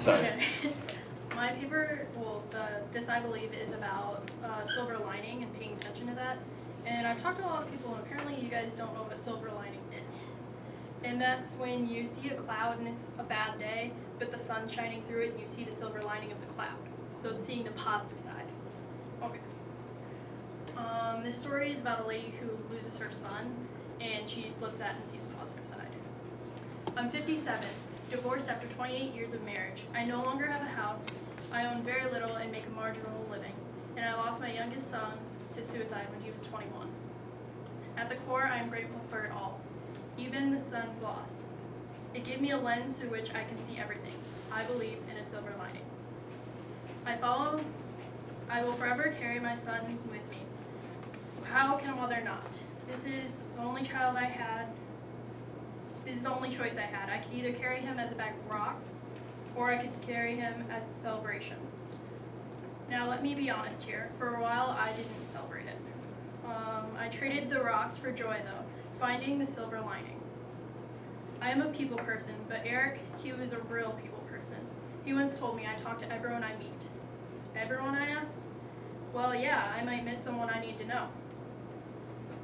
Sorry. Okay. My paper, this I believe is about silver lining and paying attention to that. And I've talked to a lot of people, and apparently you guys don't know what a silver lining is. And that's when you see a cloud and it's a bad day, but the sun's shining through it and you see the silver lining of the cloud. So it's seeing the positive side. Okay. This story is about a lady who loses her son, and she looks at it and sees the positive side. I'm 57, divorced after 28 years of marriage. I no longer have a house. I own very little and make a marginal living. And I lost my youngest son to suicide when he was 21. At the core, I am grateful for it all, even the son's loss. It gave me a lens through which I can see everything. I believe in a silver lining. I will forever carry my son with me. How can a mother not? This is the only child I had. This is the only choice I had. I could either carry him as a bag of rocks, or I could carry him as a celebration. Now let me be honest here. For a while, I didn't celebrate it. I traded the rocks for joy, though, finding the silver lining. I am a people person, but Eric, he was a real people person. He once told me I talk to everyone I meet. Everyone, I asked? Well, yeah, I might miss someone I need to know.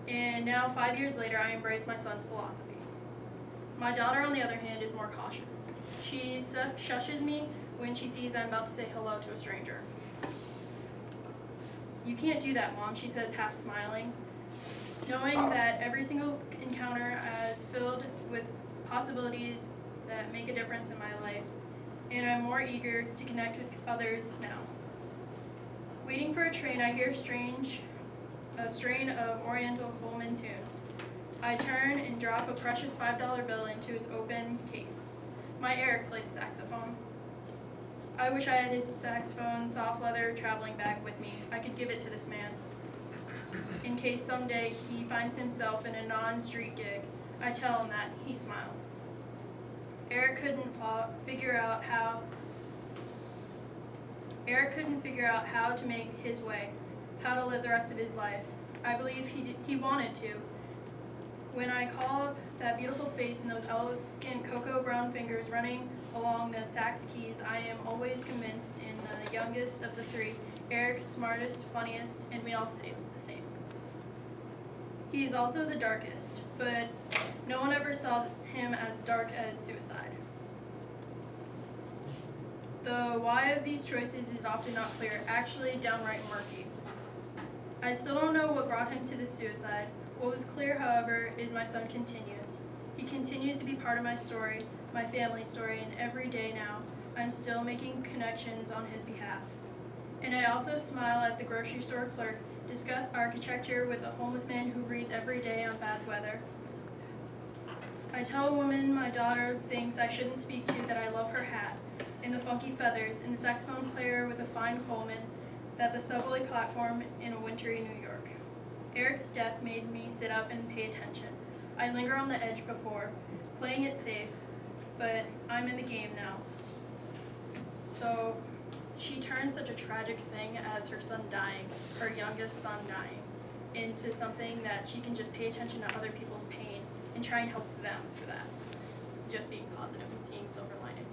And now, 5 years later, I embrace my son's philosophy. My daughter, on the other hand, is more cautious. She shushes me when she sees I'm about to say hello to a stranger. You can't do that, Mom, she says, half smiling, knowing that every single encounter is filled with possibilities that make a difference in my life, and I'm more eager to connect with others now. Waiting for a train, I hear a strain of Oriental Coleman tune. I turn and drop a precious $5 bill into its open case. My Eric played the saxophone. I wish I had his saxophone, soft leather traveling bag with me. I could give it to this man. In case someday he finds himself in a non-street gig, I tell him that. He smiles. Eric couldn't figure out how to make his way, how to live the rest of his life. I believe he wanted to. When I call up that beautiful face and those elegant cocoa brown fingers running along the sax keys, I am always convinced in the youngest of the three, Eric's smartest, funniest, and we all say the same. He is also the darkest, but no one ever saw him as dark as suicide. The why of these choices is often not clear, actually downright murky. I still don't know what brought him to this suicide. What was clear, however, is my son continues. He continues to be part of my story, my family story, and every day now, I'm still making connections on his behalf. And I also smile at the grocery store clerk, discuss architecture with a homeless man who reads every day on bad weather. I tell a woman my daughter thinks I shouldn't speak to that I love her hat, and the funky feathers, and the saxophone player with a fine Coleman, that the subway platform in a wintry New York. Eric's death made me sit up and pay attention. I linger on the edge before, playing it safe, but I'm in the game now. So she turned such a tragic thing as her son dying, her youngest son dying, into something that she can just pay attention to other people's pain and try and help them through that. Just being positive and seeing silver lining.